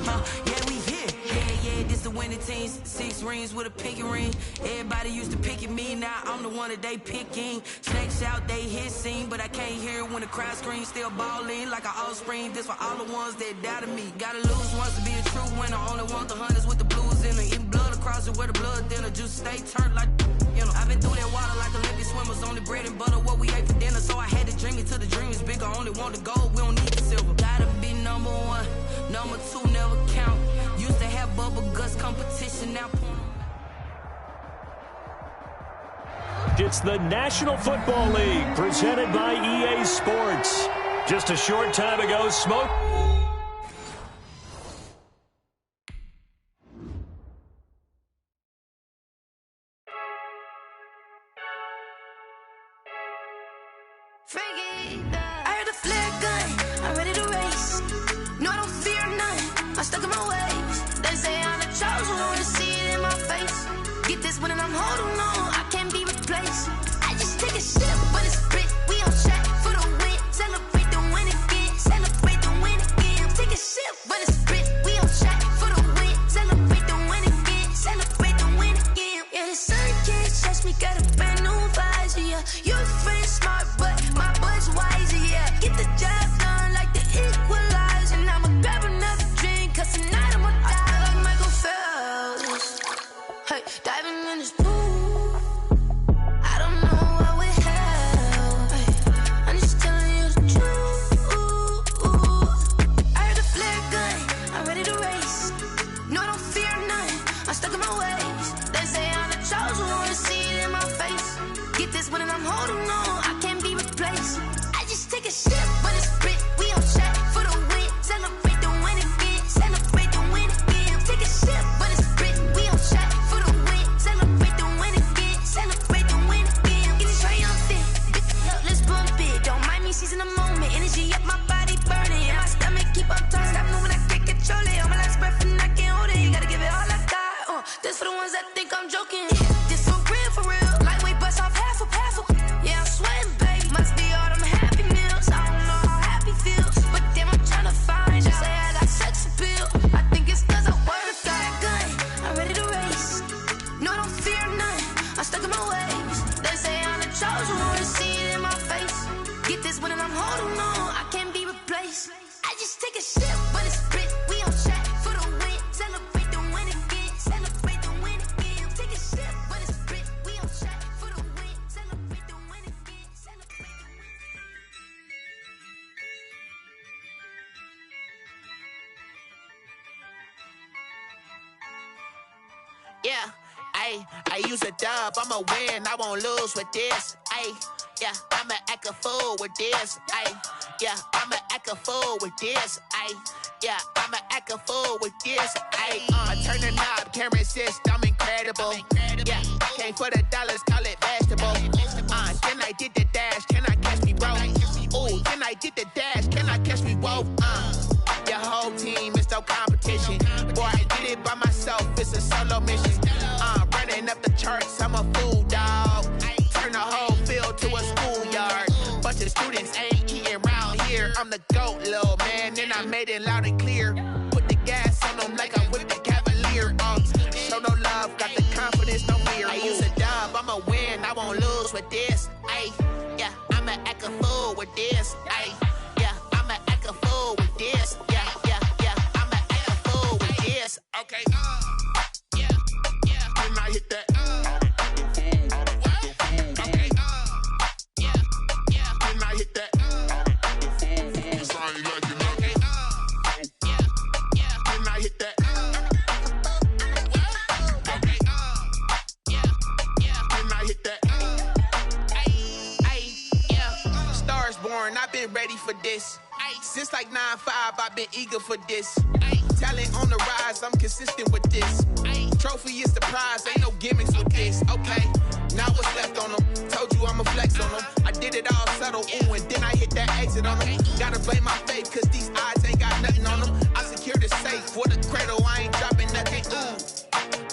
Yeah, we here. Yeah, this the winning teams. 6 rings with a pinky ring. Everybody used to pick at me, now I'm the one that they picking. Snakes out, they hit scene, but I can't hear it when the crowd screams. Still ballin' like an offspring. This for all the ones that doubted me. Gotta lose once to be a true winner. Only want the hunters with the blues in it. Eating blood across it where the blood dinner. Just stay turned like, you know. I've been through that water like Olympic swimmers. Only bread and butter, what we ate for dinner. So I had to dream it till the dream is bigger. Only want the gold, we don't need the silver. Gotta be number 1, number 2 never count. Used to have bubble guts competition, now It's the National Football League, presented by EA Sports. Just a short time ago, Smoke. I heard a flare gun, I'm ready to race. No, I don't fear none, I'm stuck in my ways. They say I'm the chosen one, to see it in my face. Get this one and I'm holding on, I can't be replaced. I just take a sip, but it's split, we on track for the win. Celebrate the win again, celebrate the win again. Take a sip, but it's split, we on track for the win. Celebrate the win again, celebrate the win again. Yeah, the sun can't touch me, got a brand new visor, yeah. Your friend smart, but my boy's wiser, yeah. Get the job done like the equalizer. And I'ma grab another drink, cause tonight I'ma die like Michael Phelps. Hey, diving in this pool, I don't know what would help. Hey, I'm just telling you the truth. I heard a flare gun, I'm ready to race. No, I don't fear none, I'm stuck in my ways. They say I'm the chosen one, to see it in my face. Get this one and I'm holding on, I can't be replaced. I just take a sip, but it's split, we on track for the win. Celebrate the win again, celebrate the win again. Take a sip, but it's split, we on track for the win. Celebrate the win again, celebrate the win again. Get it triumphant, let's bump it. Don't mind me seizing the moment, energy up my body burning. And my stomach keep on turning, stop moving, I can't control it. On my last breath and I can't hold it, you gotta give it all I got. This for the ones that think I'm joking. This for real, lightweight bust off half a. Yeah, I'm sweating, baby. Must be all them happy meals. I don't know how happy feels, but damn, I'm trying to find out. Say I got sex appeal. I think it's cause I wear a fat gun. I'm ready to race. No, I don't fear none, I'm stuck in my ways. They say I'm the chosen one, to see it in my face. Get this one and I'm holding on, I can't be replaced. I just take a sip, but it's split, we on track for the win. Celebrate the win again, celebrate the win again. Take a sip, but it's split, we on track for the win. Celebrate the win again, celebrate the win. Yeah, I use a dub, I'ma win, I won't lose with this. Yeah, I'ma act a fool with this. Yeah, I'ma act a fool with this. Yeah, I'ma act a fool with this. I turn the knob, can't resist, I'm incredible. Yeah, came for the dollars, call it vegetable. Then I did the dash, can I catch me, bro? Ooh, then I did the dash, can I catch me, whoa? Your whole team is no competition. Boy, I did it by myself, it's a solo mission. Running up the charts, I'm a fool, dog. Turn the whole field to a schoolyard. Bunch of students ain't eating round here. I'm the GOAT, little man, and I made it loud and clear. Put the gas on them like I'm with the Cavalier. Show no love, got the confidence, no fear. I use a dub, I'ma win, I won't lose with this. Yeah, I'ma act a fool with this. Yeah, I'ma act a fool with this. Yeah, I'ma act a fool with this. Okay, yeah, can I hit that? Okay, yeah, can I hit that? Okay, yeah, can I hit that? Okay, yeah, can I hit that? Yeah, stars born, I've been ready for this. Since like 9-5, I've been eager for this. Talent on the rise, I'm consistent with this. Trophy is the prize, ain't no gimmicks with this. Okay, now what's left on them? Told you I'ma flex on them. I did it all subtle, ooh, and then I hit that exit on them. Gotta blame my faith, cause these odds ain't got nothing on them. I secured the safe for the cradle, I ain't dropping nothing, ooh.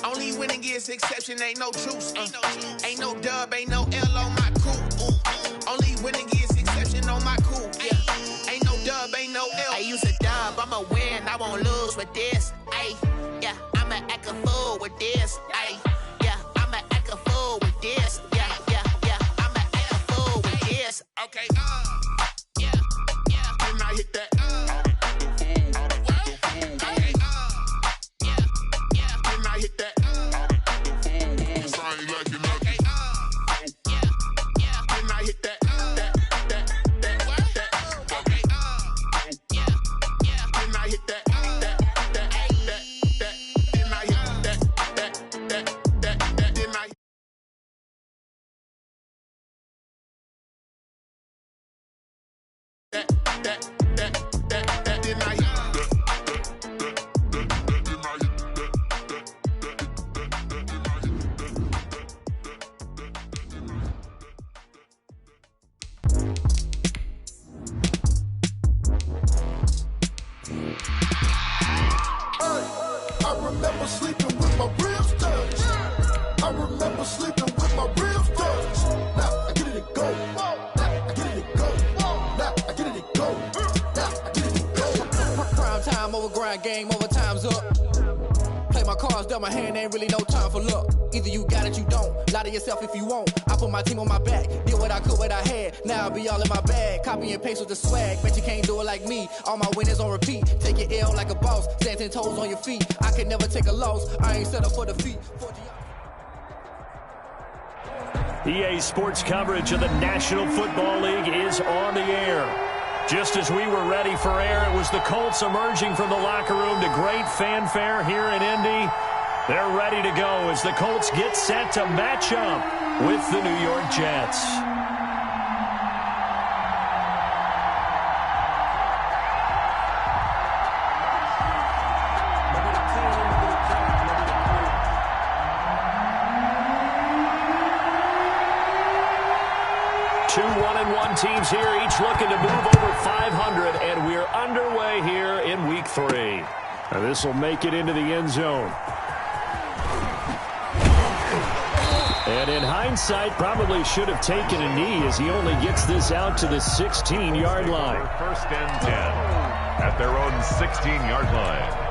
Only winning is exception, ain't no truce. Ain't no dub, ain't no L on my crew. Only winning is exception on my cool. Yeah, ain't no dub, ain't no L. I use a dub, I'ma win, I won't lose. with this. Ay, yeah, I'ma act a fool with this. Ay, yeah, I'ma act a fool with this. Yeah, yeah, yeah, I'ma act a fool with this. Okay, yeah, yeah. Then I hit that. Okay, yeah, yeah. Then I hit that. I remember sleeping with my ribs touched. I remember sleeping with my ribs touched. Now I get it and go. Now I get it and go. Now I get it and go. Now I get it and go. Prime time over grind game, over time's up. Play my cards, dealt my hand, ain't really no time for luck. Either you got it, you don't. Lie to yourself if you won't. I put my team on my back, did what I could, what I had. Now I'll be all in my bag, copy and paste with the swag. Bet you can't do it like me. All my winners on repeat. Take your L like a boss, stand 10 toes on your feet. I can never take a loss. I ain't set up for defeat. EA Sports coverage of the National Football League is on the air. Just as we were ready for air, it was the Colts emerging from the locker room to great fanfare here in Indy. They're ready to go as the Colts get set to match up with the New York Jets. Two 1-1 teams here, each looking to move over 500, and we're underway here in Week 3. Now this will make it into the end zone. And in hindsight, probably should have taken a knee as he only gets this out to the 16-yard line. First and 10 at their own 16-yard line.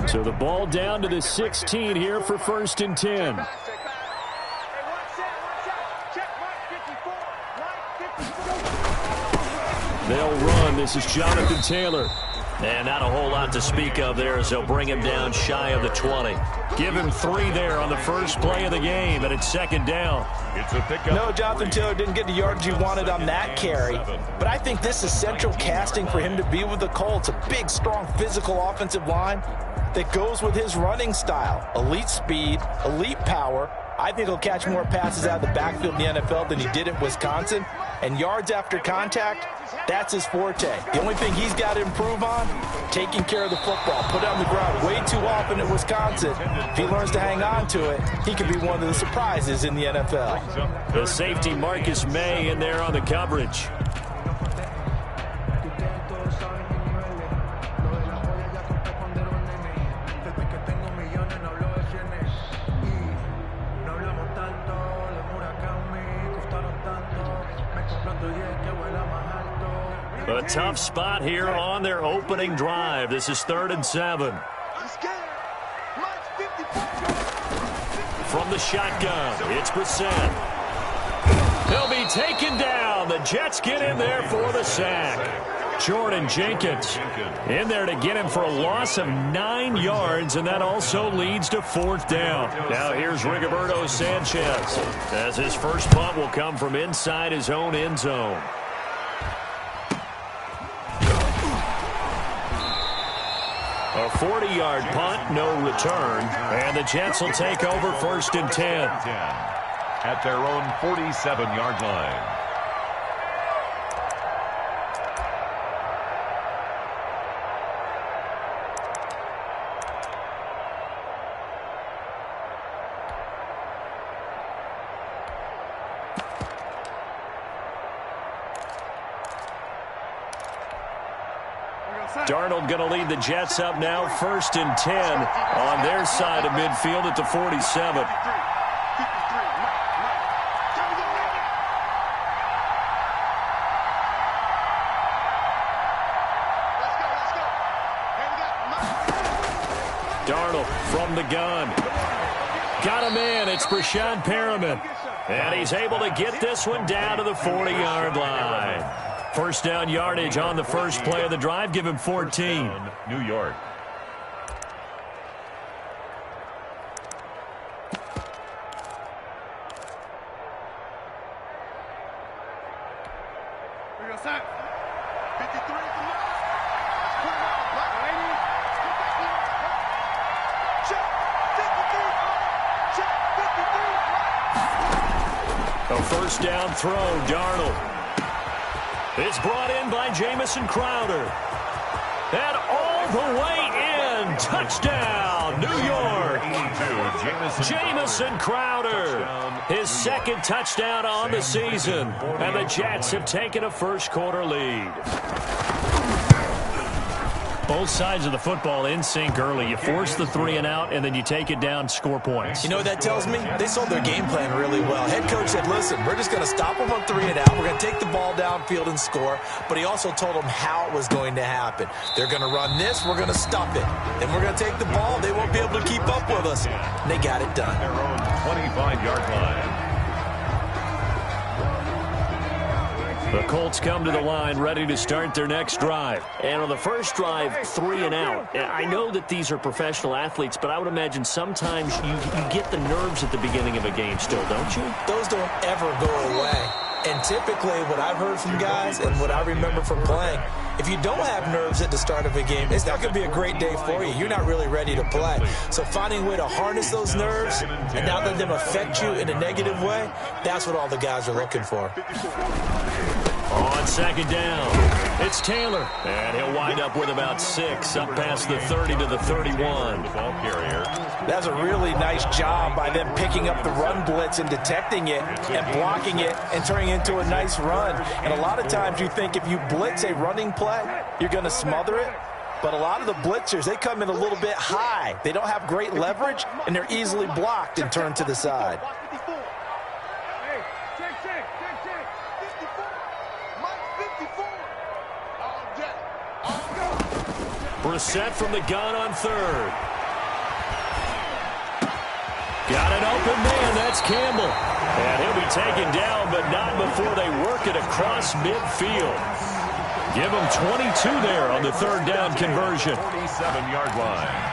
So the ball down to the 16 here for first and 10. They'll run. This is Jonathan Taylor. And not a whole lot to speak of there as they'll bring him down shy of the 20. Give him 3 there on the first play of the game, and it's second down. It's a pickup. No, Jonathan Taylor didn't get the yardage he wanted on that carry. But I think this is central casting for him to be with the Colts. A big, strong, physical offensive line that goes with his running style. Elite speed, elite power. I think he'll catch more passes out of the backfield in the NFL than he did in Wisconsin. And yards after contact, that's his forte. The only thing he's got to improve on, taking care of the football. Put it on the ground way too often at Wisconsin. If he learns to hang on to it, he could be one of the surprises in the NFL. The safety Marcus May in there on the coverage. A tough spot here on their opening drive. This is 3rd and 7. From the shotgun, it's Brissett. He'll be taken down. The Jets get in there for the sack. Jordan Jenkins in there to get him for a loss of 9 yards, and that also leads to 4th down. Now here's Rigoberto Sanchez as his first punt will come from inside his own end zone. A 40-yard punt, no return, and the Jets will take over 1st and 10. At their own 47-yard line. Darnold going to lead the Jets up now, 1st and 10 on their side of midfield at the 47. gun. Got him in. It's Brashad Perriman. And he's able to get this one down to the 40-yard line. First down yardage on the first play of the drive. Give him 14. New York. A first down throw, Darnold. It's brought in by Jamison Crowder. And all the way in. Touchdown, New York. Jamison Crowder. His second touchdown on the season. And the Jets have taken a first-quarter lead. Both sides of the football in sync early. You force the 3-and-out, and then you take it down, score points. You know what that tells me? They sold their game plan really well. Head coach said, listen, we're just going to stop them on 3-and-out. We're going to take the ball downfield and score. But he also told them how it was going to happen. They're going to run this. We're going to stop it. Then we're going to take the ball. They won't be able to keep up with us. And they got it done. Their own 25-yard line. The Colts come to the line ready to start their next drive. And on the first drive, 3-and-out. I know that these are professional athletes, but I would imagine sometimes you get the nerves at the beginning of a game still, don't you? Those don't ever go away. And typically what I've heard from guys and what I remember from playing, if you don't have nerves at the start of a game, it's not going to be a great day for you. You're not really ready to play. So finding a way to harness those nerves and not let them affect you in a negative way, that's what all the guys are looking for. On second down, it's Taylor. And he'll wind up with about 6, up past the 30 to the 31. The ball carrier. That's a really nice job by them picking up the run blitz and detecting it and blocking it and turning it into a nice run. And a lot of times you think if you blitz a running play, you're going to smother it. But a lot of the blitzers, they come in a little bit high. They don't have great leverage, and they're easily blocked and turned to the side. Brissett from the gun on third. Got an open man. That's Campbell. And he'll be taken down, but not before they work it across midfield. Give him 22 there on the third down conversion. 47-yard line.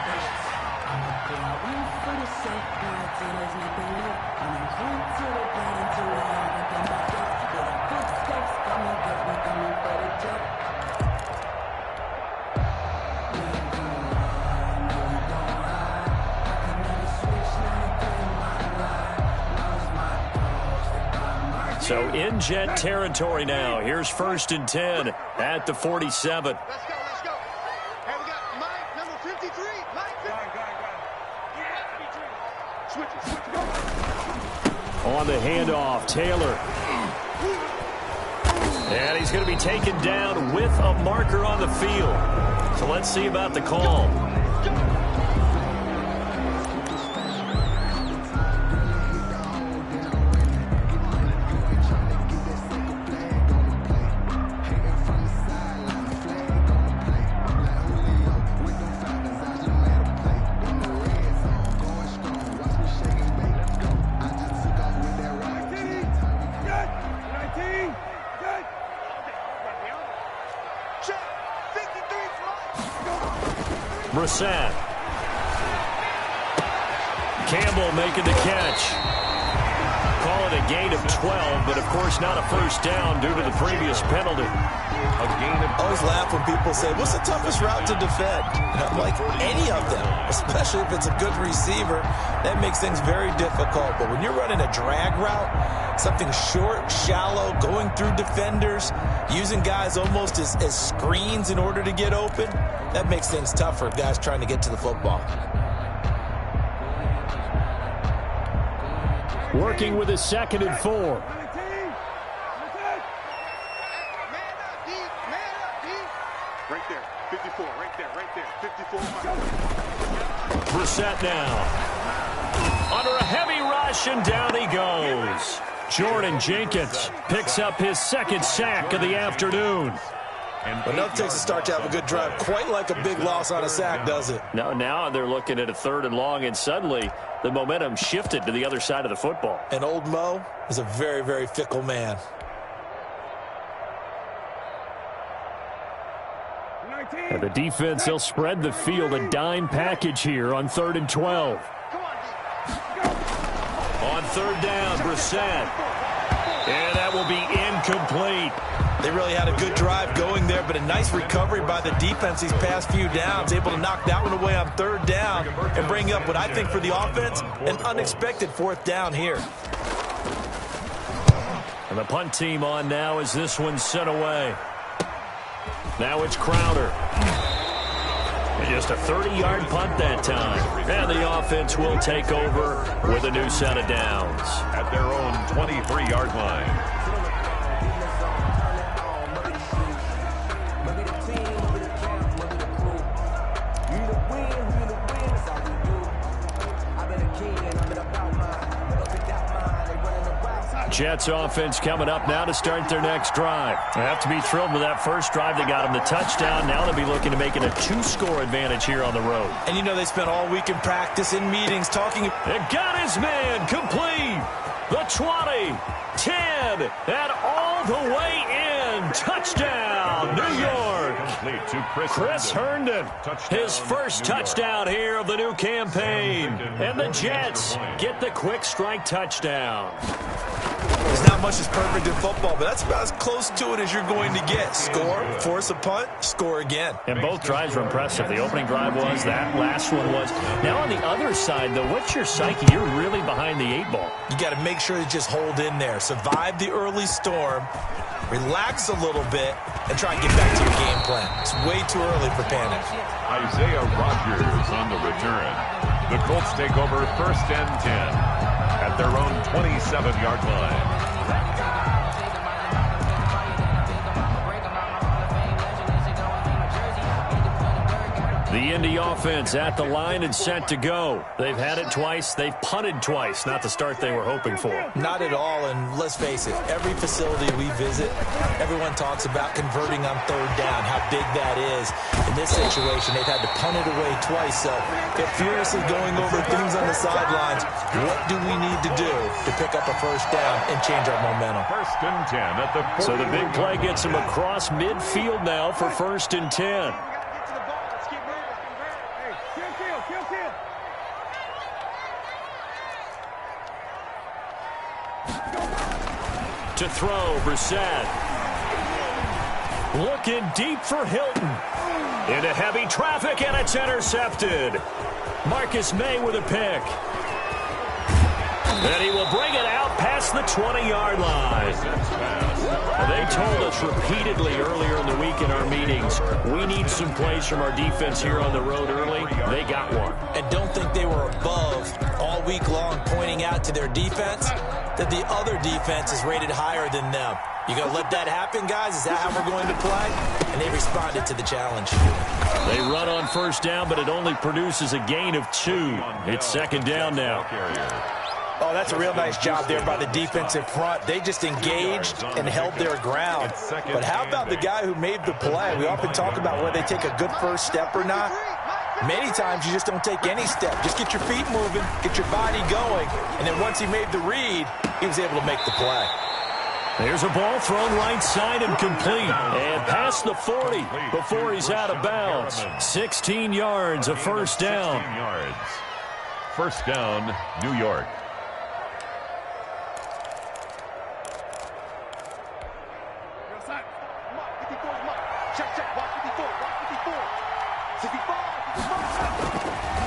So in Jet territory now. Here's 1st and 10 at the 47. Let's go, let's go. Hey, we got Mike, number 53. Mike, 53. Switch it. On the handoff, Taylor. And he's going to be taken down with a marker on the field. So let's see about the call. Brissett. Campbell making the catch. Call it a gain of 12, but of course not a first down due to the previous penalty. I always laugh when people say, what's the toughest route to defend? I'm like, any of them, especially if it's a good receiver. That makes things very difficult. But when you're running a drag route, something short, shallow, going through defenders, using guys almost as screens in order to get open, that makes things tough for guys trying to get to the football. Working with his 2nd and 4. Right there, 54, right there, 54. Brissett now. Under a heavy rush, and down he goes. Jordan Jenkins picks up his 2nd sack of the afternoon. But nothing takes a start to have a good drive, quite like a big loss on a sack, does it? Now they're looking at a 3rd and long, and suddenly the momentum shifted to the other side of the football. And old Mo is a very, very fickle man. And the defense, they'll spread the field, a dime package here on 3rd and 12. On 3rd down, Brissett. And that will be incomplete. They really had a good drive going there, but a nice recovery by the defense these past few downs. Able to knock that one away on 3rd down and bring up what I think for the offense, an unexpected 4th down here. And the punt team on now as this one's sent away. Now it's Crowder. And just a 30-yard punt that time. And the offense will take over with a new set of downs. At their own 23-yard line. Jets offense coming up now to start their next drive. They have to be thrilled with that first drive. They got them the touchdown. Now they'll be looking to make it a 2-score advantage here on the road. And you know they spent all week in practice, in meetings, talking. It got his man complete. The 20, 10, and all the way in. Touchdown, New York. Chris Herndon, his first touchdown here of the new campaign. And the Jets get the quick strike touchdown. There's not much that's perfect in football, but that's about as close to it as you're going to get. Score, force a punt, score again. And both drives were impressive. The opening drive was, that last one was. Now on the other side, though, what's your psyche? You're really behind the 8 ball. You got to make sure you just hold in there. Survive the early storm, relax a little bit, and try and get back to your game plan. It's way too early for panic. Isaiah Rodgers on the return. The Colts take over 1st and 10 at their own 27-yard line. The Indy offense at the line and set to go. They've had it twice. They've punted twice. Not the start they were hoping for. Not at all, and let's face it, every facility we visit, everyone talks about converting on 3rd down, how big that is. In this situation, they've had to punt it away twice, so they're furiously going over things on the sidelines. What do we need to do to pick up a 1st down and change our momentum? 1st and 10 at the 40. So the big play gets them across midfield now for 1st and 10. To throw, Brissett. Looking deep for Hilton. Into heavy traffic, and it's intercepted. Marcus May with a pick. And he will bring it out past the 20-yard line. They told us repeatedly earlier in the week in our meetings, we need some plays from our defense here on the road early. They got one. And don't think they were above all week long pointing out to their defense that the other defense is rated higher than them. You going to let that happen, guys? Is that how we're going to play? And they responded to the challenge. They run on 1st down, but it only produces a gain of 2. It's 2nd down now. Oh, that's a real nice job there by the defensive front. They just engaged and held their ground. But how about the guy who made the play? We often talk about whether they take a good first step or not. Many times you just don't take any step. Just get your feet moving, get your body going, and then once he made the read, he was able to make the play. There's a ball thrown right side and complete. And past the 40 before he's out of bounds. 16 yards, a 1st down. 16 yards. 1st down, New York.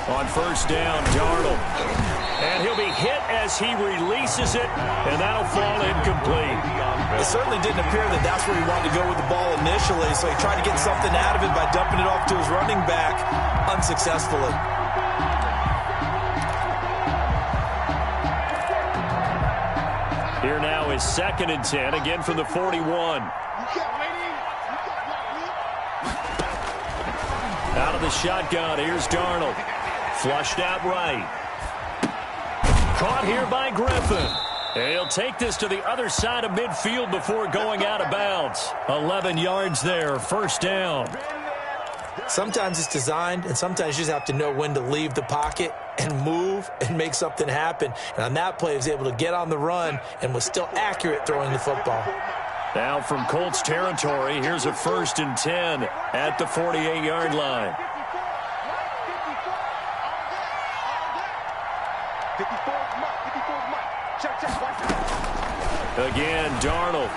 On 1st down, Darnold. And he'll be hit as he releases it, and that'll fall incomplete. It certainly didn't appear that that's where he wanted to go with the ball initially, so he tried to get something out of it by dumping it off to his running back unsuccessfully. Here now is 2nd and 10, again from the 41. Out of the shotgun, here's Darnold. Flushed out right. Caught here by Griffin. He'll take this to the other side of midfield before going out of bounds. 11 yards there, first down. Sometimes it's designed, and sometimes you just have to know when to leave the pocket and move and make something happen. And on that play, he was able to get on the run and was still accurate throwing the football. Now from Colts territory, here's a 1st and 10 at the 48-yard line. Again, Darnold.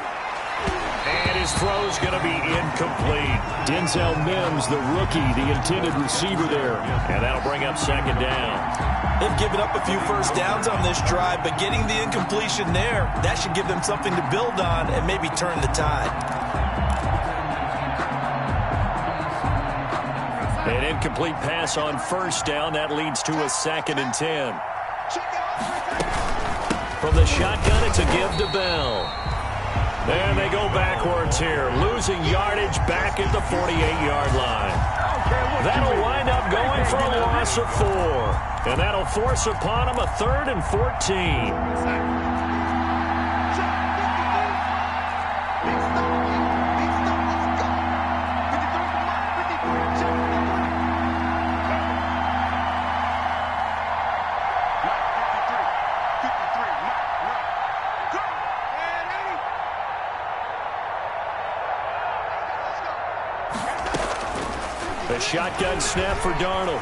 And his throw's going to be incomplete. Denzel Mims, the rookie, the intended receiver there. And that'll bring up 2nd down. They've given up a few first downs on this drive, but getting the incompletion there, that should give them something to build on and maybe turn the tide. An incomplete pass on 1st down. That leads to a 2nd and 10. From the shotgun, it's a give to Bell. And they go backwards here, losing yardage back at the 48-yard line. That'll wind up going for a loss of 4. And that'll force upon them a 3rd and 14. A shotgun snap for Darnold.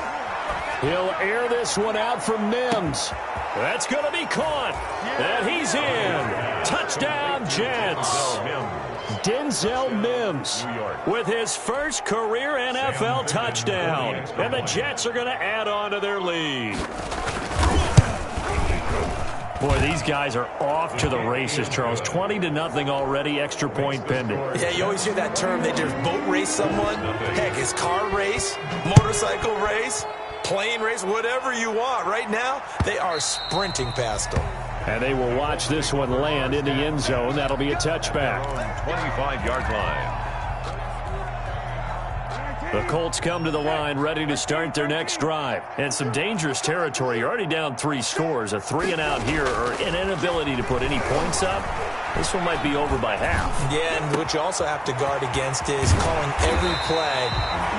He'll air this one out for Mims. That's going to be caught. And he's in. Touchdown, Jets. Denzel Mims with his first career NFL touchdown. And the Jets are going to add on to their lead. Boy, these guys are off to the races, Charles. 20-0 already, extra point pending. Yeah, you always hear that term. They just boat race someone. Heck, it's car race, motorcycle race, plane race, whatever you want. Right now, they are sprinting past them. And they will watch this one land in the end zone. That'll be a touchback. 25-yard line. The Colts come to the line ready to start their next drive. And some dangerous territory. You're already down 3 scores. A 3-and-out here or an inability to put any points up. This one might be over by half. Yeah, and what you also have to guard against is calling every play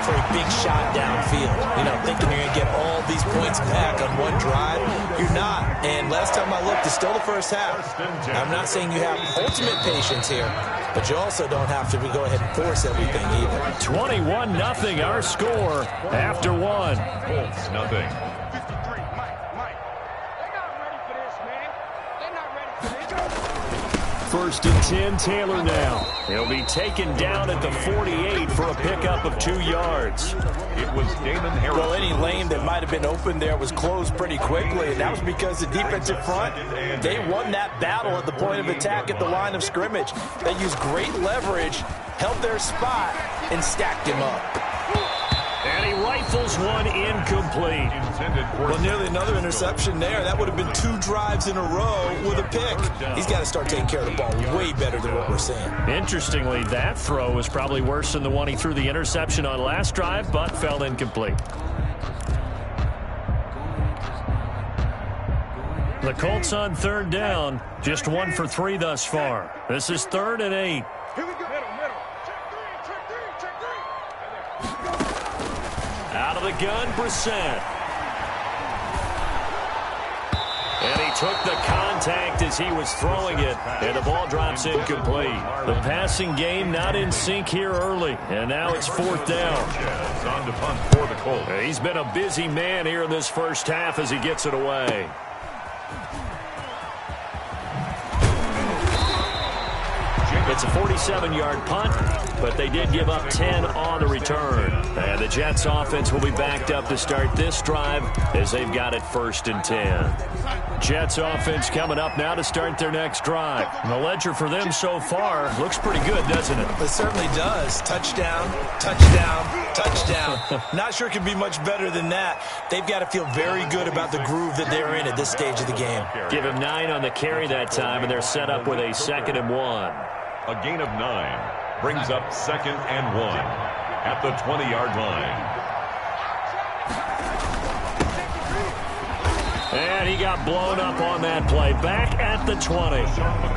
for a big shot downfield. You know, thinking you're going to get all these points back on one drive. You're not. And last time I looked, it's still the first half. I'm not saying you have ultimate patience here, but you also don't have to go ahead and force everything either. 21-0 our score after 1. Colts, nothing. 1st and 10, Taylor now. He'll be taken down at the 48 for a pickup of 2 yards. It was Damon Harris. Well, any lane that might have been open there was closed pretty quickly, and that was because the defensive front, they won that battle at the point of attack at the line of scrimmage. They used great leverage, held their spot, and stacked him up. And he rifles one incomplete. Well, nearly another interception there. That would have been 2 drives in a row with a pick. He's got to start taking care of the ball way better than what we're seeing. Interestingly, that throw was probably worse than the one he threw the interception on last drive, but fell incomplete. The Colts on 3rd down, just 1 for 3 thus far. This is 3rd and 8. Out of the gun, Brissett. And he took the contact as he was throwing it, and the ball drops incomplete. The passing game not in sync here early, and now it's 4th down. On to punt for the Colts. He's been a busy man here in this first half as he gets it away. It's a 47-yard punt, but they did give up 10 on the return. And the Jets offense will be backed up to start this drive as they've got it 1st and 10. Jets offense coming up now to start their next drive. And the ledger for them so far looks pretty good, doesn't it? It certainly does. Touchdown, touchdown, touchdown. Not sure it could be much better than that. They've got to feel very good about the groove that they're in at this stage of the game. Give him 9 on the carry that time, and they're set up with a 2nd and 1. A gain of 9 brings up 2nd and 1 at the 20-yard line. And he got blown up on that play. Back at the 20.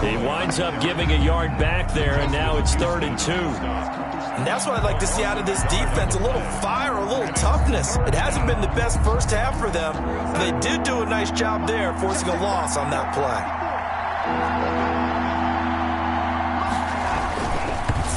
He winds up giving a yard back there, and now it's 3rd and 2. And that's what I'd like to see out of this defense, a little fire, a little toughness. It hasn't been the best first half for them. They did do a nice job there, forcing a loss on that play.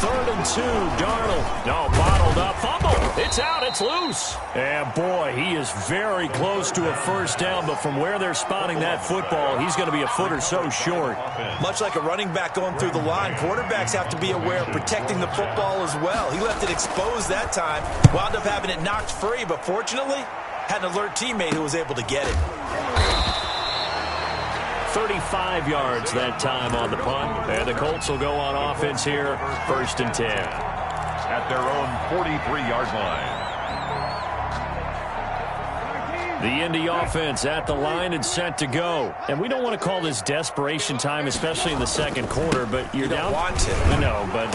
3rd and 2, Darnold. No, bottled up, fumble. It's out, it's loose. And boy, he is very close to a first down, but from where they're spotting that football, he's going to be a foot or so short. Much like a running back going through the line, quarterbacks have to be aware of protecting the football as well. He left it exposed that time, wound up having it knocked free, but fortunately, had an alert teammate who was able to get it. 35 yards that time on the punt. And the Colts will go on offense here, 1st and 10. At their own 43-yard line. The Indy offense at the line and set to go. And we don't want to call this desperation time, especially in the second quarter, but you're down. You don't want to. I know, but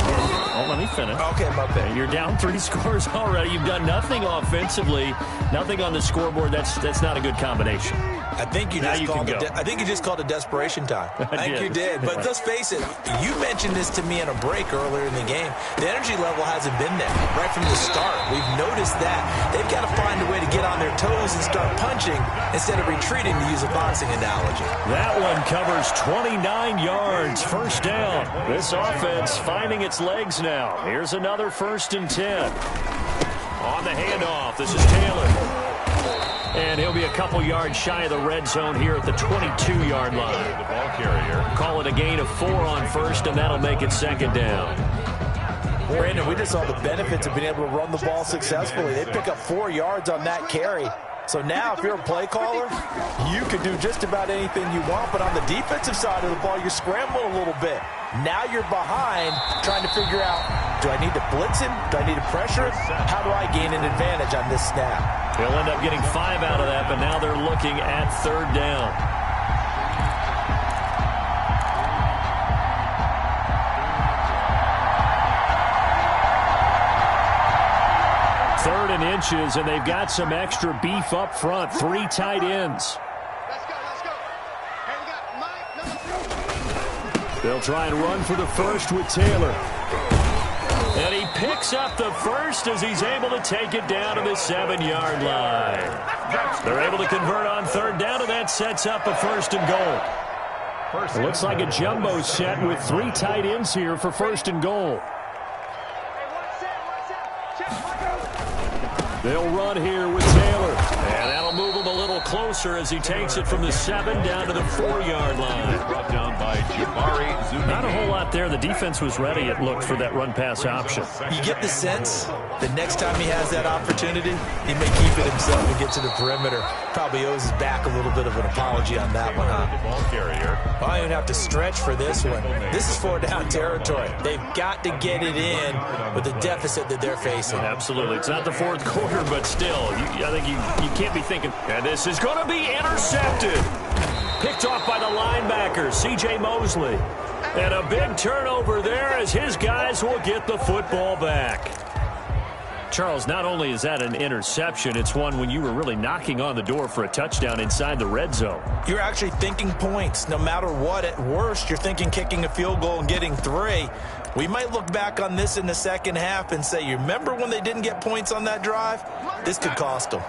let me finish. Okay, my bad. You're down 3 scores already. You've done nothing offensively, nothing on the scoreboard. That's not a good combination. I think you just called it desperation time. I think you did. But let's face it, you mentioned this to me in a break earlier in the game. The energy level hasn't been there right from the start. We've noticed that. They've got to find a way to get on their toes and start punching instead of retreating, to use a boxing analogy. That one covers 29 yards. First down. This offense finding its legs now. Here's another 1st and 10. On the handoff, this is Taylor. And he'll be a couple yards shy of the red zone here at the 22-yard line. The ball carrier. Call it a gain of 4 on first, and that'll make it 2nd down. Brandon, we just saw the benefits of being able to run the ball successfully. They pick up 4 yards on that carry. So now, if you're a play caller, you can do just about anything you want. But on the defensive side of the ball, you're scrambling a little bit. Now you're behind, trying to figure out, do I need to blitz him? Do I need to pressure him? How do I gain an advantage on this snap? They'll end up getting 5 out of that, but now they're looking at 3rd down. Third and inches, and they've got some extra beef up front. 3 tight ends. Let's go. Hey, we got Mike, number 3. They'll try and run for the first with Taylor. And he picks up the first as he's able to take it down to the 7-yard line. They're able to convert on 3rd down, and that sets up a 1st and goal. It looks like a jumbo set with 3 tight ends here for 1st and goal. They'll run here with Taylor. And that'll move him a little closer as he takes it from the 7 down to the 4-yard line. Brought down by Jabari Zuniga. Not a whole lot there. The defense was ready, it looked, for that run-pass option. You get the sense the next time he has that opportunity, he may keep it himself and get to the perimeter. Probably owes his back a little bit of an apology on that one, huh? The ball carrier. I don't even have to stretch for this one. This is 4-down territory. They've got to get it in with the deficit that they're facing. Absolutely. It's not the 4th quarter, but still, I think you can't be thinking. And this is going to be intercepted. Picked off by the linebacker, C.J. Mosley. And a big turnover there as his guys will get the football back. Charles, not only is that an interception, it's one when you were really knocking on the door for a touchdown inside the red zone. You're actually thinking points. No matter what, at worst, you're thinking kicking a field goal and getting 3. We might look back on this in the second half and say, you remember when they didn't get points on that drive? This could cost them.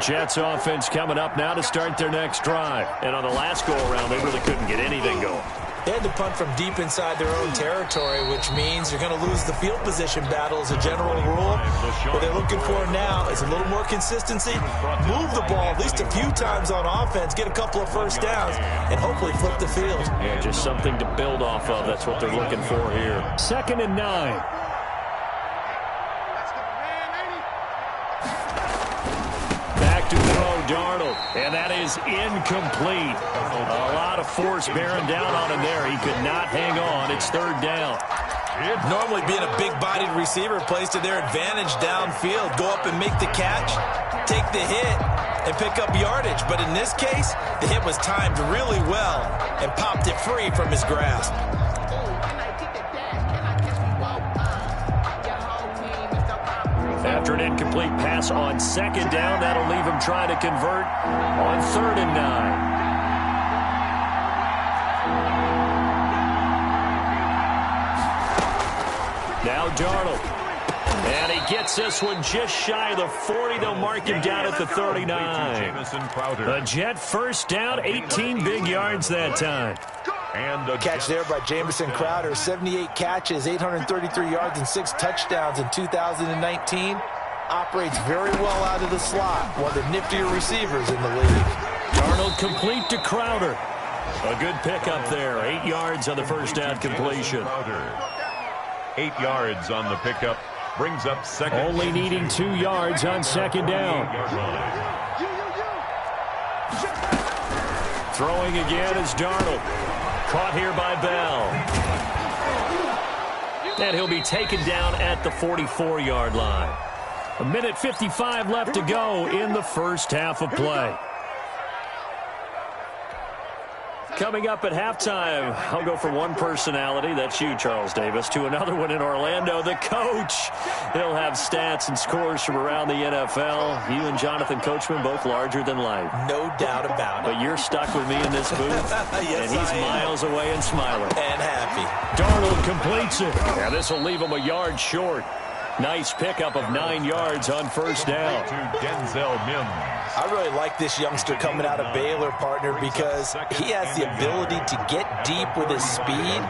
Jets offense coming up now to start their next drive. And on the last go-around, they really couldn't get anything going. They had to punt from deep inside their own territory, which means you're going to lose the field position battle as a general rule. What they're looking for now is a little more consistency, move the ball at least a few times on offense, get a couple of first downs, and hopefully flip the field. Yeah, just something to build off of. That's what they're looking for here. 2nd and 9. Back to throw, Darnold. And that is incomplete. A lot of force bearing down on him there. He could not hang on. It's 3rd down. Normally being a big-bodied receiver plays to their advantage downfield. Go up and make the catch, take the hit, and pick up yardage. But in this case, the hit was timed really well and popped it free from his grasp. After an incomplete pass on second down, that'll leave him trying to convert on 3rd and 9. Now Darnold. And he gets this one just shy of the 40. They'll mark him down at the 39. A Jet first down, 18 big yards that time. And a catch there by Jamison Crowder. 78 catches, 833 yards, and 6 touchdowns in 2019. Operates very well out of the slot. One of the niftier receivers in the league. Darnold complete to Crowder. A good pickup there. 8 yards on the first down completion. 8 yards on the pickup. Brings up second. Only needing 2 yards on second down. Throwing again is Darnold. Caught here by Bell. And he'll be taken down at the 44-yard line. 1:55 left to go in the first half of play. Coming up at halftime, I'll go from one personality, that's you, Charles Davis, to another one in Orlando, the coach. He'll have stats and scores from around the NFL. You and Jonathan Coachman, both larger than life. No doubt about it. But you're stuck with me in this booth, yes, and he's miles away and smiling. And happy. Darnold completes it. And this will leave him a yard short. Nice pickup of 9 yards on first down. To Denzel Mims. I really like this youngster coming out of Baylor, partner, because he has the ability to get deep with his speed.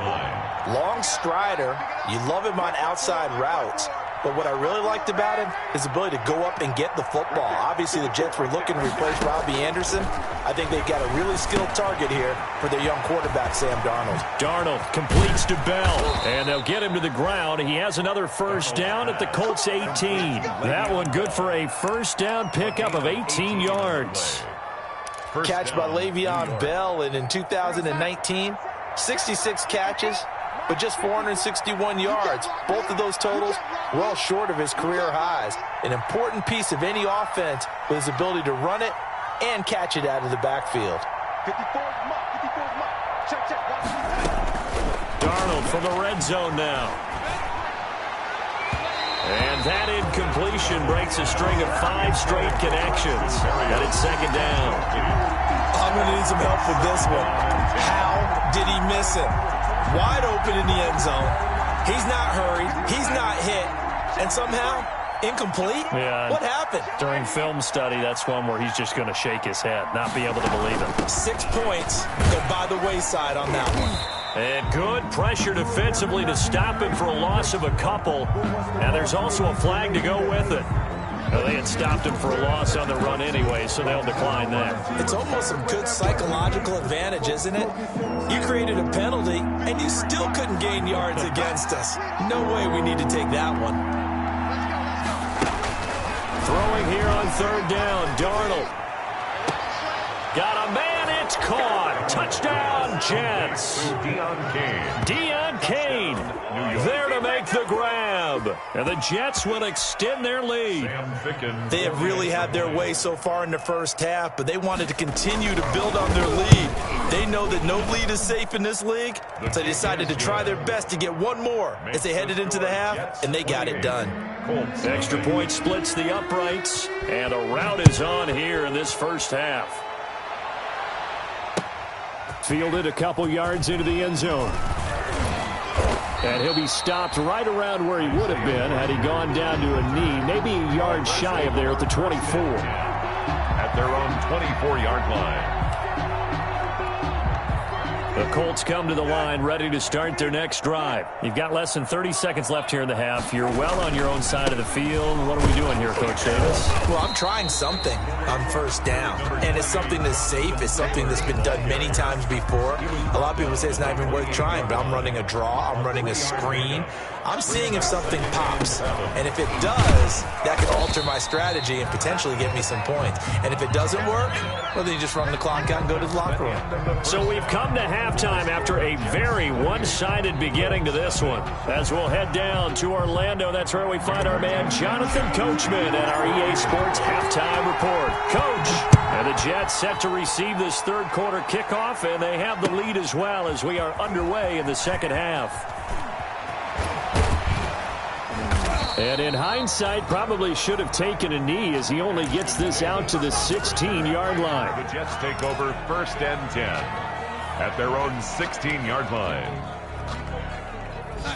Long strider. You love him on outside routes. But what I really liked about him is his ability to go up and get the football. Obviously, the Jets were looking to replace Robbie Anderson. I think they've got a really skilled target here for their young quarterback, Sam Darnold. Darnold completes to Bell, and they'll get him to the ground. He has another first down at the Colts 18. That one good for a first down pickup of 18 yards. Catch by Le'Veon Bell, and in 2019, 66 catches, but just 461 yards. Both of those totals well short of his career highs. An important piece of any offense with his ability to run it and catch it out of the backfield. Darnold from the red zone now. And that incompletion breaks a string of 5 straight connections. And it's second down. I'm going to need some help with this one. How did he miss him? Wide open in the end zone. He's not hurried. He's not hit. And somehow, incomplete? Yeah. What happened? During film study, that's one where he's just going to shake his head, not be able to believe it. 6 points go by the wayside on that one. And good pressure defensively to stop him for a loss of a couple. And there's also a flag to go with it. Well, they had stopped him for a loss on the run anyway, so they'll decline that. It's almost some good psychological advantage, isn't it? You created a penalty, and you still couldn't gain yards against us. No way we need to take that one. Throwing here on third down, Darnold. Got a man, it's caught. Touchdown, Jets. Deion Kane there to make the grab. And the Jets will extend their lead. They have really had their way so far in the first half, but they wanted to continue to build on their lead. They know that no lead is safe in this league, so they decided to try their best to get one more as they headed into the half, and they got it done. Extra point splits the uprights, and a rout is on here in this first half. Fielded a couple yards into the end zone. And he'll be stopped right around where he would have been had he gone down to a knee, maybe a yard shy of there at the 24. At their own 24-yard line. The Colts come to the line ready to start their next drive. You've got less than 30 seconds left here in the half. You're well on your own side of the field. What are we doing here, Coach Davis? Well, I'm trying something on first down. And it's something that's safe. It's something that's been done many times before. A lot of people say it's not even worth trying, but I'm running a draw. I'm running a screen. I'm seeing if something pops. And if it does, that could alter my strategy and potentially get me some points. And if it doesn't work, well, then you just run the clock out and go to the locker room. So we've come to halftime after a very one-sided beginning to this one. As we'll head down to Orlando, that's where we find our man Jonathan Coachman at our EA Sports Halftime Report. Coach, and the Jets set to receive this third quarter kickoff, and they have the lead as well as we are underway in the second half. And in hindsight, probably should have taken a knee as he only gets this out to the 16-yard line. The Jets take over 1st and 10 at their own 16-yard line.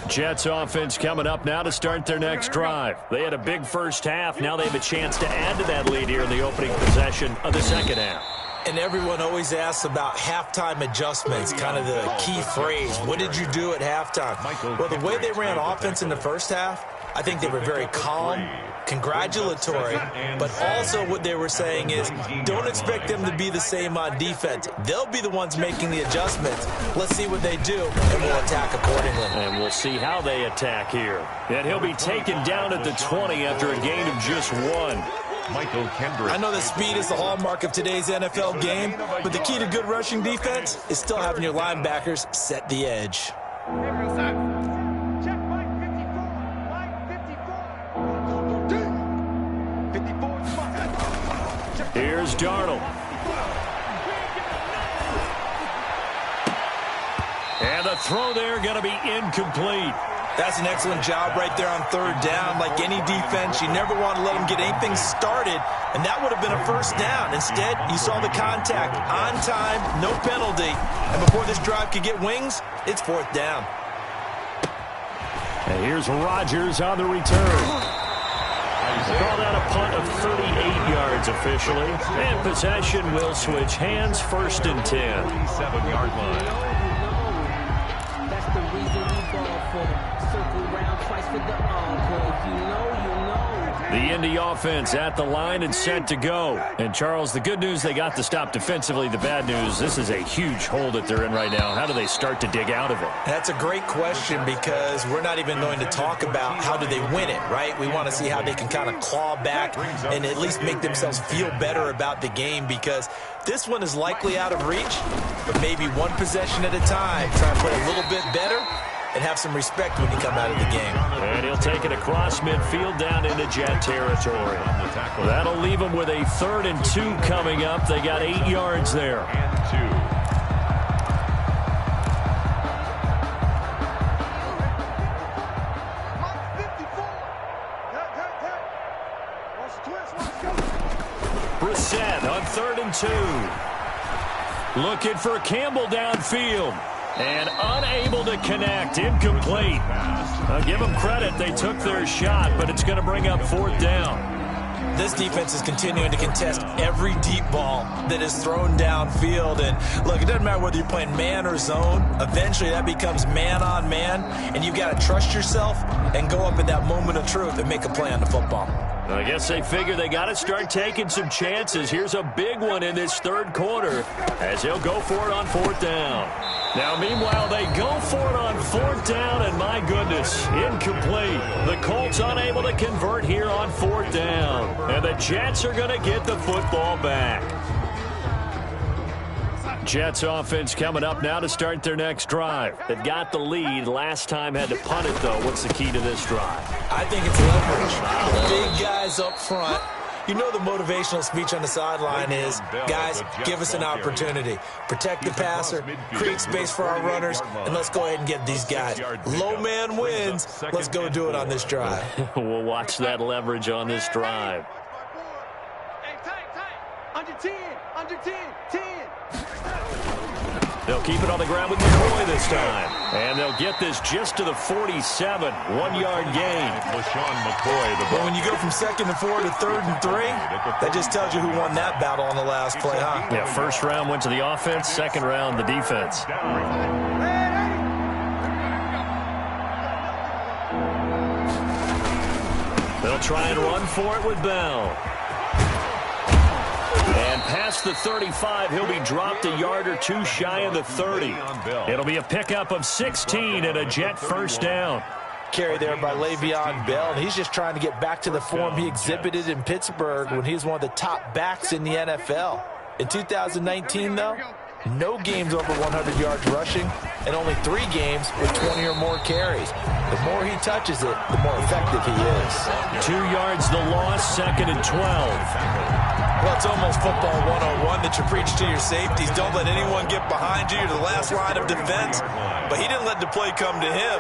Jets offense coming up now to start their next drive. They had a big first half. Now they have a chance to add to that lead here in the opening possession of the second half. And everyone always asks about halftime adjustments, kind of the key phrase. What did you do at halftime? Well, the way they ran offense in the first half, I think they were very calm, congratulatory, but also what they were saying is don't expect them to be the same on defense. They'll be the ones making the adjustments. Let's see what they do, and we'll attack accordingly. And we'll see how they attack here. And he'll be taken down at the 20 after a gain of just 1. Michael Kendrick. I know that speed is the hallmark of today's NFL game, but the key to good rushing defense is still having your linebackers set the edge. Here's Darnold. And the throw there going to be incomplete. That's an excellent job right there on 3rd down. Like any defense, you never want to let them get anything started, and that would have been a first down. Instead, you saw the contact on time, no penalty, and before this drive could get wings, it's 4th down. And here's Rodgers on the return. Call that a punt of 38 yards officially, and possession will switch hands, 1st and 10. 27-yard line. That's the reason we ball for. Circle round twice for the encore. If you know, you know. The Indy offense at the line and set to go. And, Charles, the good news, they got the stop defensively. The bad news, this is a huge hole that they're in right now. How do they start to dig out of it? That's a great question because we're not even going to talk about how do they win it, right? We want to see how they can kind of claw back and at least make themselves feel better about the game because this one is likely out of reach, but maybe one possession at a time. Try to play a little bit better and have some respect when you come out of the game. And he'll take it across midfield down into Jet territory. That'll leave them with a 3rd and 2 coming up. They got 8 yards there. And 2. Brissett on 3rd and 2. Looking for Campbell downfield. And unable to connect. Incomplete. I'll give them credit. They took their shot, but it's going to bring up 4th down. This defense is continuing to contest every deep ball that is thrown downfield. And, look, it doesn't matter whether you're playing man or zone. Eventually, that becomes man on man. And you've got to trust yourself and go up at that moment of truth and make a play on the football. I guess they figure they got to start taking some chances. Here's a big one in this 3rd quarter as they'll go for it on 4th down. Now, meanwhile, they go for it on 4th down, and my goodness, incomplete. The Colts unable to convert here on 4th down. And the Jets are going to get the football back. Jets offense coming up now to start their next drive. They've got the lead. Last time had to punt it, though. What's the key to this drive? I think it's leverage. Big guys up front. You know the motivational speech on the sideline is, guys, give us an opportunity. Protect the passer, create space for our runners, and let's go ahead and get these guys. Low man wins. Let's go do it on this drive. We'll watch that leverage on this drive. Under 10, under 10, 10. They'll keep it on the ground with McCoy this time. And they'll get this just to the 47. 1-yard gain. But when you go from 2nd and 4 to 3rd and 3, that just tells you who won that battle on the last play, huh? Yeah, 1st round went to the offense, 2nd round the defense. They'll try and run for it with Bell. And past the 35, he'll be dropped a yard or 2 shy of the 30. It'll be a pickup of 16 and a Jet 1st down. Carry there by Le'Veon Bell, and he's just trying to get back to the form he exhibited in Pittsburgh when he was one of the top backs in the NFL. In 2019, though, no games over 100 yards rushing, and only 3 games with 20 or more carries. The more he touches it, the more effective he is. 2 yards the loss, 2nd and 12. Well, it's almost football 101 that you preach to your safeties. Don't let anyone get behind you. You're the last line of defense. But he didn't let the play come to him.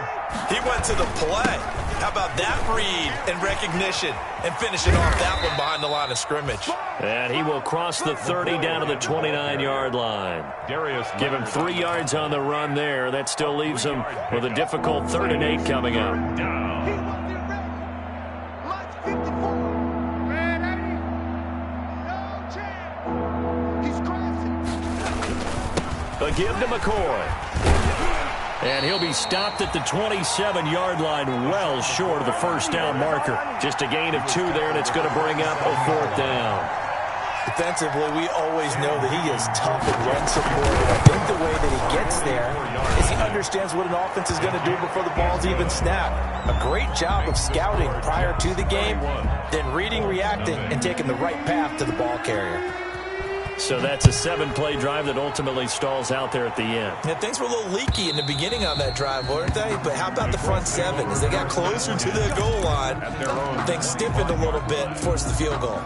He went to the play. How about that read and recognition and finishing off that one behind the line of scrimmage? And he will cross the 30 down to the 29-yard line. Give him 3 yards on the run there. That still leaves him with a difficult 3rd and 8 coming up. A give to McCoy. And he'll be stopped at the 27-yard line, well short of the first down marker. Just a gain of 2 there, and it's going to bring up a 4th down. Defensively, we always know that he is tough and run support. I think the way that he gets there is he understands what an offense is going to do before the ball's even snapped. A great job of scouting prior to the game, then reading, reacting, and taking the right path to the ball carrier. So that's a 7-play drive that ultimately stalls out there at the end. Yeah, things were a little leaky in the beginning on that drive, weren't they? But how about the front 7? As they got closer to the goal line, things stiffened a little bit, forced the field goal.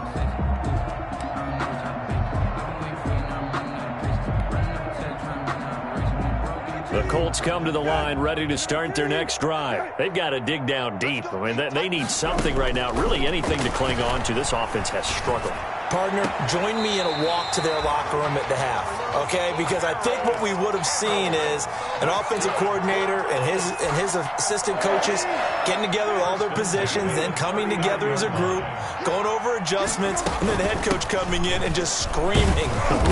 The Colts come to the line ready to start their next drive. They've got to dig down deep. I mean, they need something right now, really anything to cling on to. This offense has struggled. Partner, join me in a walk to their locker room at the half, okay? Because I think what we would have seen is an offensive coordinator and his assistant coaches getting together with all their positions, then coming together as a group, going over adjustments, and then the head coach coming in and just screaming,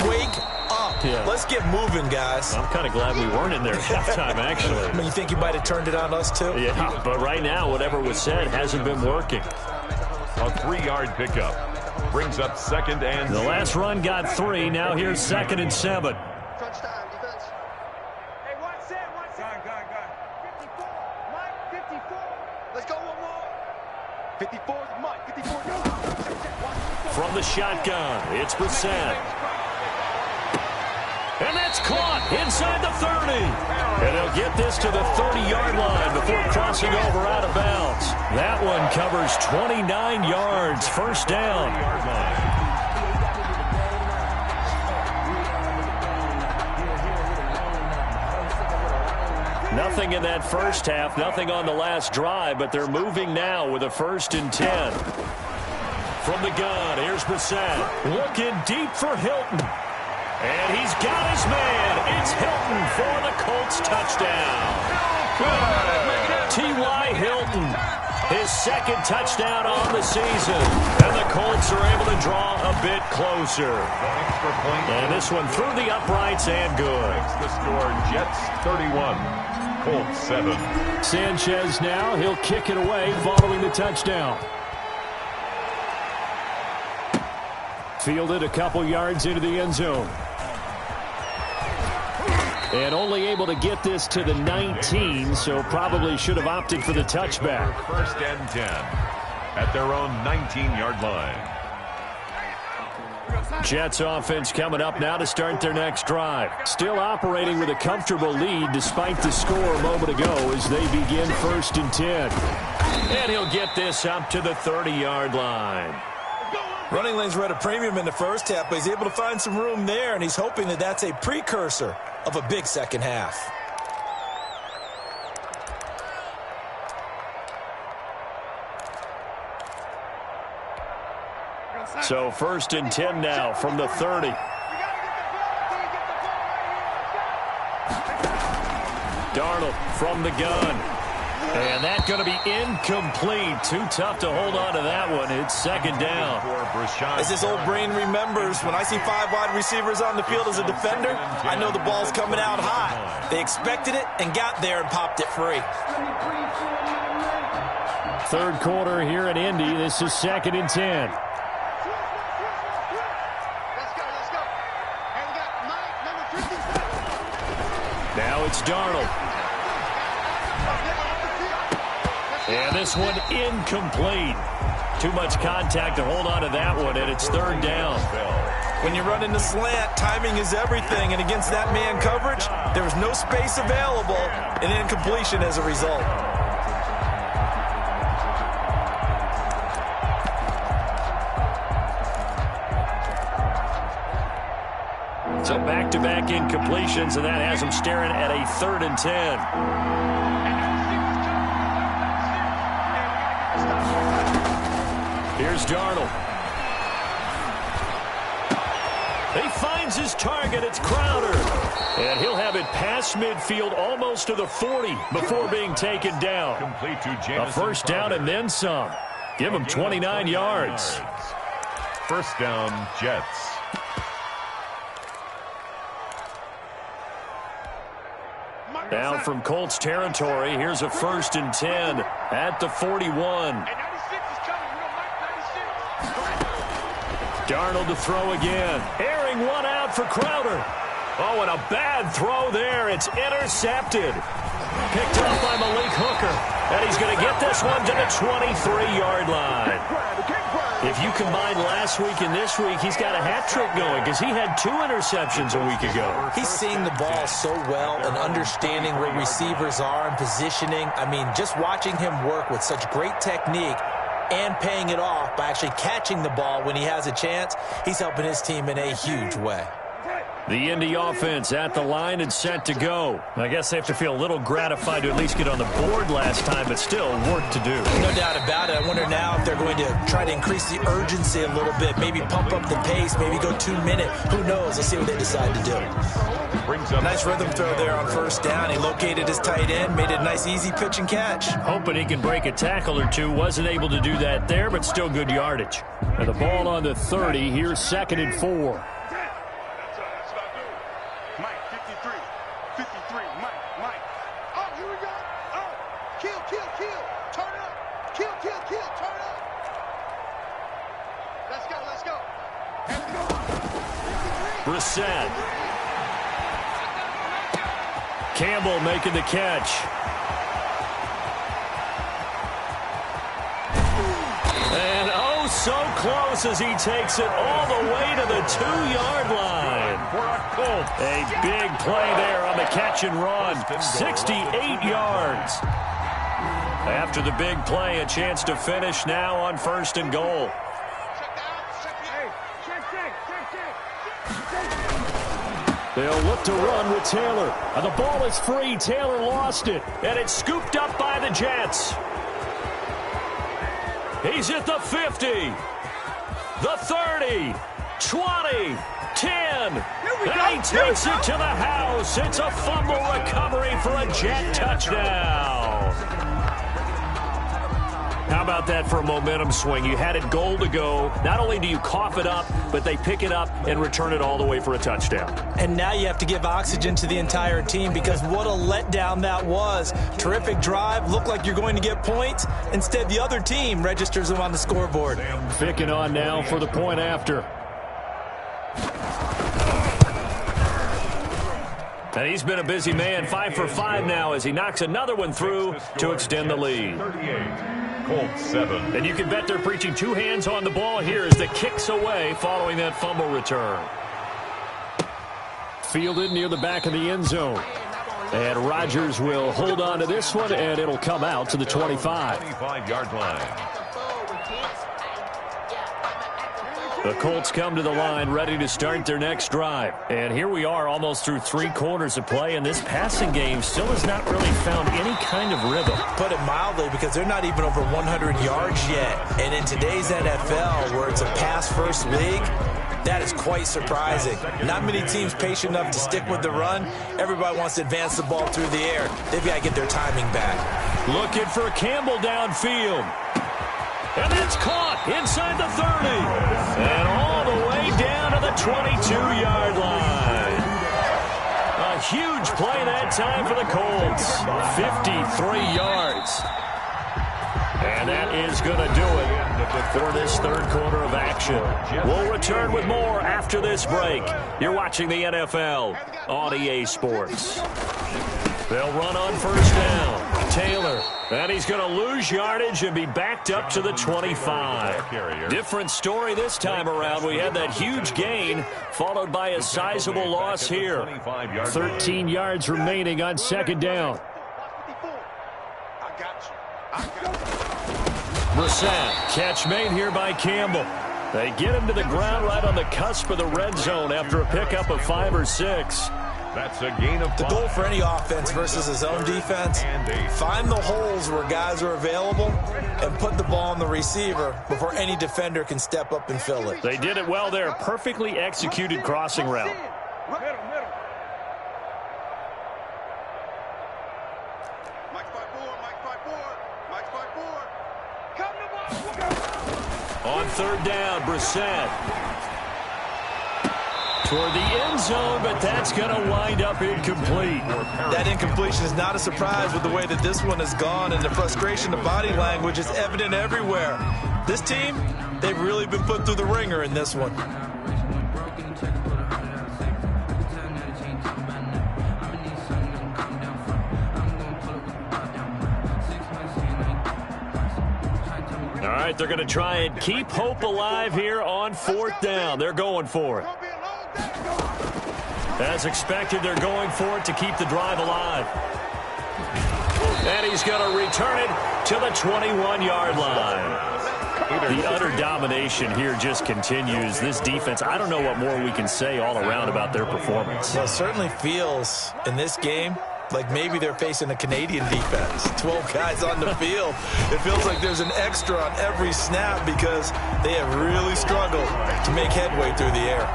wake up. Yeah. Let's get moving, guys. I'm kind of glad we weren't in there at halftime, actually. I mean, you think you might have turned it on us, too? Yeah, but right now, whatever was said hasn't been working. A 3-yard pickup. Brings up 2nd and 6. The last run got 3. Now here's 2nd and 7. Touchdown, defense. Hey, one set. Go. 54. Mike, 54. Let's go one more. 54 is Mike. 54. From the shotgun, it's Brissett. And that's caught inside the 30. And he'll get this to the 30-yard line before crossing over out of bounds. That one covers 29 yards, first down. Nothing in that first half, nothing on the last drive, but they're moving now with a 1st and 10. From the gun, here's Brissett. Looking deep for Hilton. And he's got his man. It's Hilton for the Colts touchdown. Good. T.Y. Hilton, his 2nd touchdown on the season. And the Colts are able to draw a bit closer. And this one through the uprights and good. The score, Jets 31, Colts 7. Sanchez now, he'll kick it away following the touchdown. Fielded a couple yards into the end zone. And only able to get this to the 19, so probably should have opted for the touchback. 1st and 10 at their own 19-yard line. Jets offense coming up now to start their next drive. Still operating with a comfortable lead despite the score a moment ago as they begin 1st and 10. And he'll get this up to the 30-yard line. Running lanes were at a premium in the first half, but he's able to find some room there, and he's hoping that that's a precursor of a big second half. So 1st and 10 now from the 30. Darnold from the gun. And that's going to be incomplete. Too tough to hold on to that one. It's 2nd down. As his old brain remembers, when I see 5 wide receivers on the field as a defender, I know the ball's coming out high. They expected it and got there and popped it free. 3rd quarter here in Indy. This is 2nd and 10. Now it's Darnold. And this one incomplete. Too much contact to hold on to that one, and it's 3rd down. When you run in the slant, timing is everything, and against that man coverage, there was no space available, and incompletion as a result. back-to-back incompletions, and that has him staring at a 3rd and 10. Here's Darnold. He finds his target. It's Crowder. And he'll have it past midfield almost to the 40 before being taken down. Complete to a first down and then some. Give him 29 yards. First down, Jets. Now from Colts territory, here's a 1st and 10 at the 41. Darnold to throw again. Airing one out for Crowder. Oh, and a bad throw there. It's intercepted. Picked up by Malik Hooker. And he's going to get this one to the 23-yard line. If you combine last week and this week, he's got a hat trick going because he had 2 interceptions a week ago. He's seeing the ball so well and understanding where receivers are and positioning. I mean, just watching him work with such great technique and paying it off by actually catching the ball when he has a chance, he's helping his team in a huge way. The Indy offense at the line and set to go. I guess they have to feel a little gratified to at least get on the board last time, but still work to do. No doubt about it. I wonder now if they're going to try to increase the urgency a little bit, maybe pump up the pace, maybe go 2-minute. Who knows? Let's see what they decide to do. Nice rhythm throw there on first down. He located his tight end, made it a nice easy pitch and catch. Hoping he can break a tackle or two. Wasn't able to do that there, but still good yardage. And the ball on the 30. Here's 2nd and 4. Brissett. Campbell making the catch. And oh, so close as he takes it all the way to the 2-yard line. A big play there on the catch and run. 68 yards. After the big play, a chance to finish now on 1st and goal. They'll look to run with Taylor. And the ball is free. Taylor lost it. And it's scooped up by the Jets. He's at the 50. The 30. 20. 10. And he takes it to the house. It's a fumble recovery for a Jet touchdown. How about that for a momentum swing? You had it goal to go. Not only do you cough it up, but they pick it up and return it all the way for a touchdown. And now you have to give oxygen to the entire team because what a letdown that was. Terrific drive. Looked like you're going to get points. Instead, the other team registers them on the scoreboard. Picking on now for the point after. And he's been a busy man. 5 for 5 now as he knocks another one through to extend the lead. 38. Colts 7. And you can bet they're preaching 2 hands on the ball here as the kick's away following that fumble return. Fielded near the back of the end zone. And Rodgers will hold on to this one, and it'll come out to the 25. 25-yard line. The Colts come to the line ready to start their next drive. And here we are almost through 3 quarters of play, and this passing game still has not really found any kind of rhythm. Put it mildly, because they're not even over 100 yards yet. And in today's NFL, where it's a pass-first league, that is quite surprising. Not many teams patient enough to stick with the run. Everybody wants to advance the ball through the air. They've got to get their timing back. Looking for Campbell downfield. And it's caught inside the 30. And all the way down to the 22-yard line. A huge play that time for the Colts. 53 yards. And that is going to do it for this third quarter of action. We'll return with more after this break. You're watching the NFL on EA Sports. They'll run on first down. Taylor. And he's going to lose yardage and be backed up to the 25. Different story this time around. We had that huge gain followed by a sizable loss here. 13 yards remaining on second down. Brissett. Catch made here by Campbell. They get him to the ground right on the cusp of the red zone after a pickup of 5 or 6. That's a gain of 5. The goal for any offense versus his own defense, find the holes where guys are available and put the ball on the receiver before any defender can step up and fill it. They did it well there. Perfectly executed crossing route. On third down, Brissett. Toward the end zone, but that's going to wind up incomplete. That incompletion is not a surprise with the way that this one has gone, and the frustration of body language is evident everywhere. This team, they've really been put through the ringer in this one. All right, they're going to try and keep hope alive here on fourth down. They're going for it. As expected, they're going for it to keep the drive alive. And he's going to return it to the 21-yard line. The utter domination here just continues. This defense, I don't know what more we can say all around about their performance. Well, it certainly feels in this game like maybe they're facing a Canadian defense. 12 guys on the field. It feels like there's an extra on every snap because they have really struggled to make headway through the air.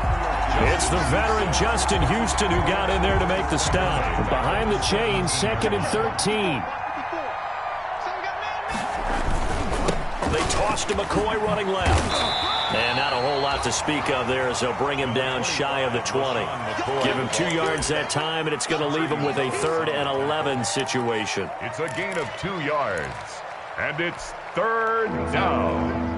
It's the veteran Justin Houston who got in there to make the stop. Behind the chains, 2nd and 13. They tossed to McCoy running left. And not a whole lot to speak of there as they'll bring him down shy of the 20. Give him 2 yards that time, and it's going to leave him with a 3rd and 11 situation. It's a gain of 2 yards, and it's 3rd down.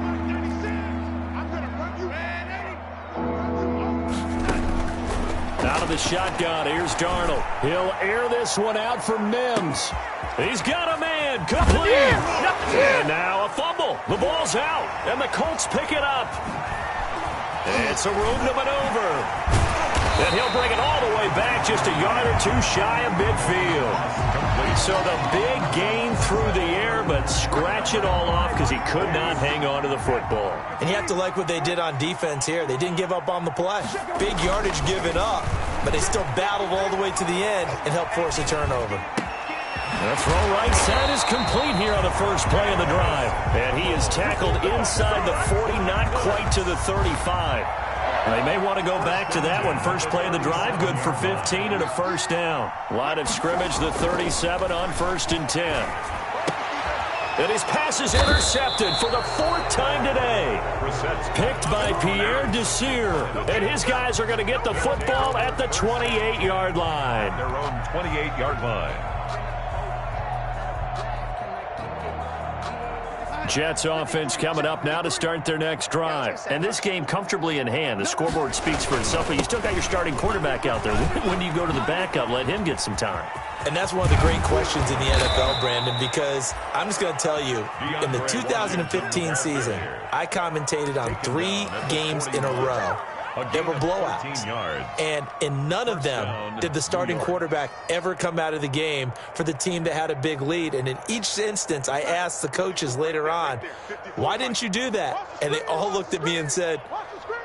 Out of the shotgun, here's Darnold. He'll air this one out for Mims. He's got a man, complete. And now a fumble. The ball's out, and the Colts pick it up. It's a room to maneuver. And he'll bring it all the way back, just a yard or 2 shy of midfield. So the big gain through the air, but scratch it all off because he could not hang on to the football. And you have to like what they did on defense here. They didn't give up on the play. Big yardage given up, but they still battled all the way to the end and helped force a turnover. The throw right side is complete here on the first play of the drive. And he is tackled inside the 40, not quite to the 35. They may want to go back to that one. First play of the drive, good for 15 and a first down. Line of scrimmage, the 37 on 1st and 10. And his pass is intercepted for the 4th time today. Picked by Pierre Desir. And his guys are going to get the football at the 28-yard line. Their own 28-yard line. Jets offense coming up now to start their next drive. And this game comfortably in hand. The scoreboard speaks for itself, but you still got your starting quarterback out there. When do you go to the backup, let him get some time? And that's one of the great questions in the NFL, Brandon, because I'm just going to tell you, in the 2015 season, I commentated on 3 games in a row that were blowouts. And in none of them did the starting quarterback ever come out of the game for the team that had a big lead. And in each instance, I asked the coaches later on, why didn't you do that? And they all looked at me and said,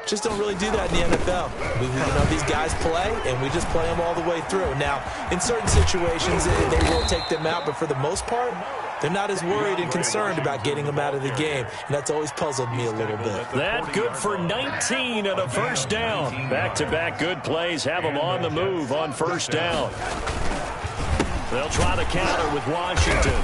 just don't really do that in the NFL. These guys play, and we just play them all the way through. Now, in certain situations, they will take them out, but for the most part, they're not as worried and concerned about getting them out of the game, and that's always puzzled me a little bit. That good for 19 and a first down. Back-to-back good plays have them on the move on first down. They'll try the counter with Washington.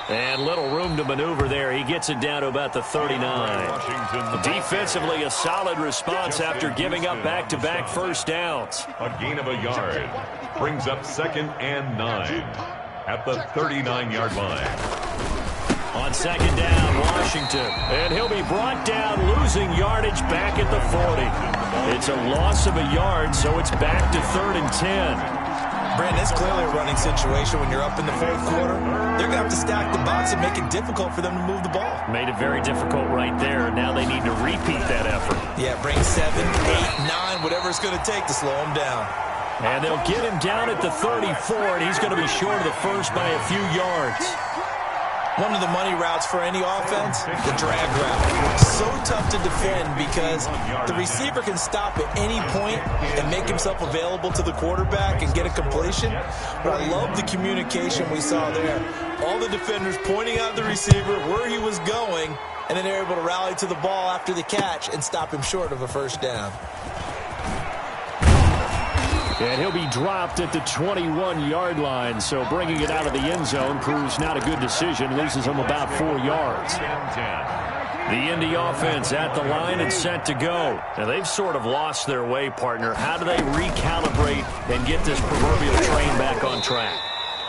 And little room to maneuver there. He gets it down to about the 39. Defensively, a solid response after giving up back-to-back first downs. A gain of a yard brings up 2nd and 9 at the 39-yard line. On 2nd down, Washington. And he'll be brought down, losing yardage back at the 40. It's a loss of a yard, so it's back to 3rd and 10. Brandon, it's clearly a running situation when you're up in the 4th quarter. They're going to have to stack the box and make it difficult for them to move the ball. Made it very difficult right there. Now they need to repeat that effort. Yeah, bring 7, 8, 9, whatever it's going to take to slow him down. And they'll get him down at the 34, and he's going to be short of the first by a few yards. One of the money routes for any offense, the drag route. So tough to defend because the receiver can stop at any point and make himself available to the quarterback and get a completion. But I love the communication we saw there. All the defenders pointing out the receiver where he was going, and then they're able to rally to the ball after the catch and stop him short of a first down. And he'll be dropped at the 21-yard line, so bringing it out of the end zone proves not a good decision. Loses him about 4 yards. The Indy offense at the line and set to go. Now, they've sort of lost their way, partner. How do they recalibrate and get this proverbial train back on track?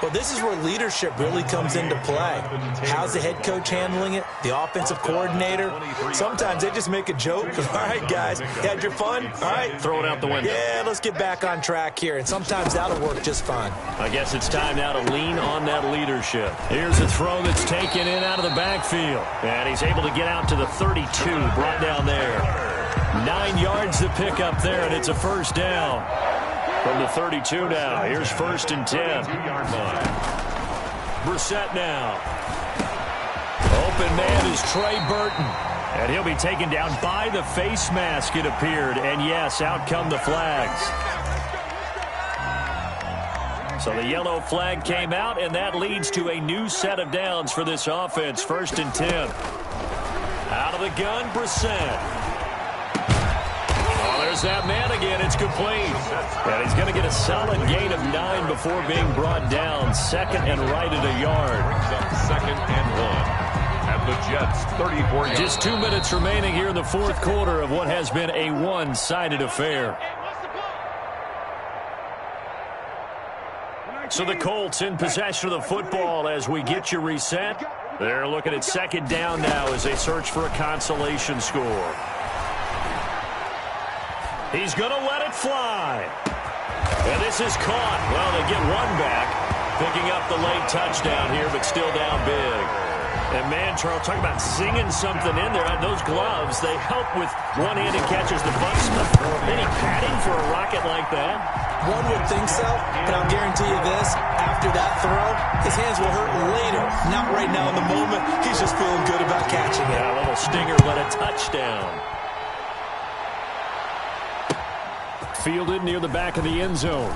Well, this is where leadership really comes into play. How's the head coach handling it? The offensive coordinator? Sometimes they just make a joke. All right, guys, you had your fun? All right. Throw it out the window. Yeah, let's get back on track here. And sometimes that'll work just fine. I guess it's time now to lean on that leadership. Here's a throw that's taken in out of the backfield. And he's able to get out to the 32, brought down there. 9 yards to pick up there, and it's a first down. From the 32 now, here's 1st and 10. Brissett now. Open man is Trey Burton. And he'll be taken down by the face mask, it appeared. And yes, out come the flags. So the yellow flag came out, and that leads to a new set of downs for this offense. 1st and 10. Out of the gun, Brissett. There's that man again. It's complete. And he's going to get a solid gain of 9 before being brought down. 2nd and right at a yard. 2nd and 1. At the Jets, 34 yards. Just 2 minutes remaining here in the 4th quarter of what has been a one-sided affair. So the Colts in possession of the football as we get you reset. They're looking at 2nd down now as they search for a consolation score. He's going to let it fly. And this is caught. Well, they get one back, picking up the late touchdown here, but still down big. And, man, Charles, talk about singing something in there. Those gloves, they help with one-handed catches. The butt stuff. Any padding for a rocket like that? One would think so, but I'll guarantee you this. After that throw, his hands will hurt later. Not right now in the moment. He's just feeling good about catching it. Yeah, a little stinger, but a touchdown. Fielded near the back of the end zone.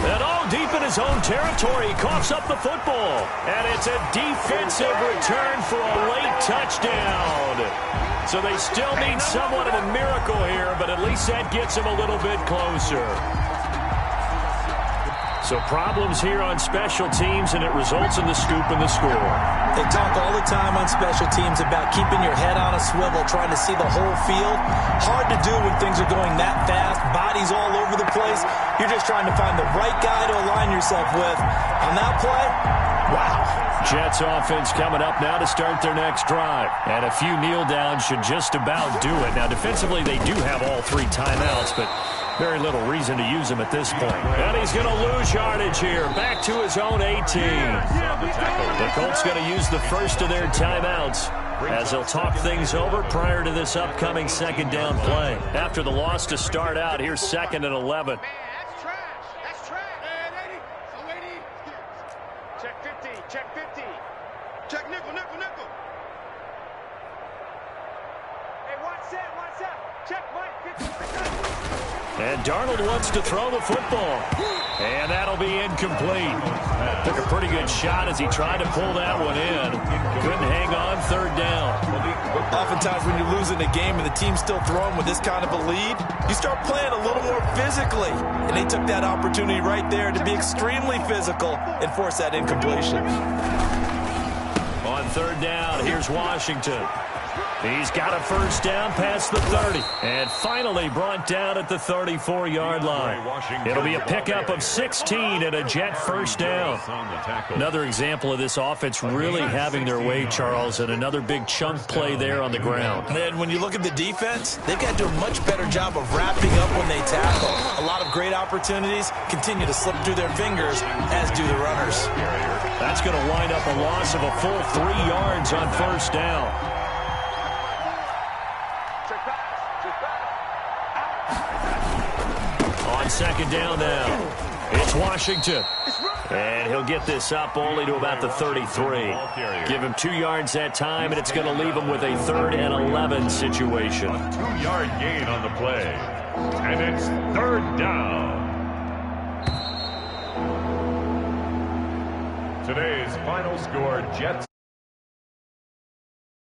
And deep in his own territory, he coughs up the football. And it's a defensive return for a late touchdown. So they still need somewhat of a miracle here, but at least that gets him a little bit closer. So problems here on special teams, and it results in the scoop and the score. They talk all the time on special teams about keeping your head on a swivel, trying to see the whole field. Hard to do when things are going that fast, bodies all over the place. You're just trying to find the right guy to align yourself with. On that play, wow. Jets offense coming up now to start their next drive. And a few kneel downs should just about do it. Now, defensively, they do have all 3 timeouts, but very little reason to use him at this point. And he's going to lose yardage here. Back to his own 18. The Colts going to use the first of their timeouts as they'll talk things over prior to this upcoming 2nd down play. After the loss to start out, here's 2nd and 11. That's trash. That's trash. Hey, 80. Check 50. Check 50. Check nickel. Hey, watch that. Check Mike 50. And Darnold wants to throw the football. And that'll be incomplete. Took a pretty good shot as he tried to pull that one in. Couldn't hang on 3rd down. Oftentimes when you're losing a game and the team's still throwing with this kind of a lead, you start playing a little more physically. And they took that opportunity right there to be extremely physical and force that incompletion. On 3rd down, here's Washington. He's got a first down past the 30. And finally brought down at the 34-yard line. It'll be a pickup of 16 and a Jet first down. Another example of this offense really having their way, Charles, and another big chunk play there on the ground. And when you look at the defense, they've got to do a much better job of wrapping up when they tackle. A lot of great opportunities continue to slip through their fingers, as do the runners. That's going to wind up a loss of a full 3 yards on first down. On 2nd down now, it's Washington. And he'll get this up only to about the 33. Give him 2 yards that time, and it's going to leave him with a 3rd and 11 situation. A 2-yard gain on the play. And it's 3rd down. Today's final score, Jets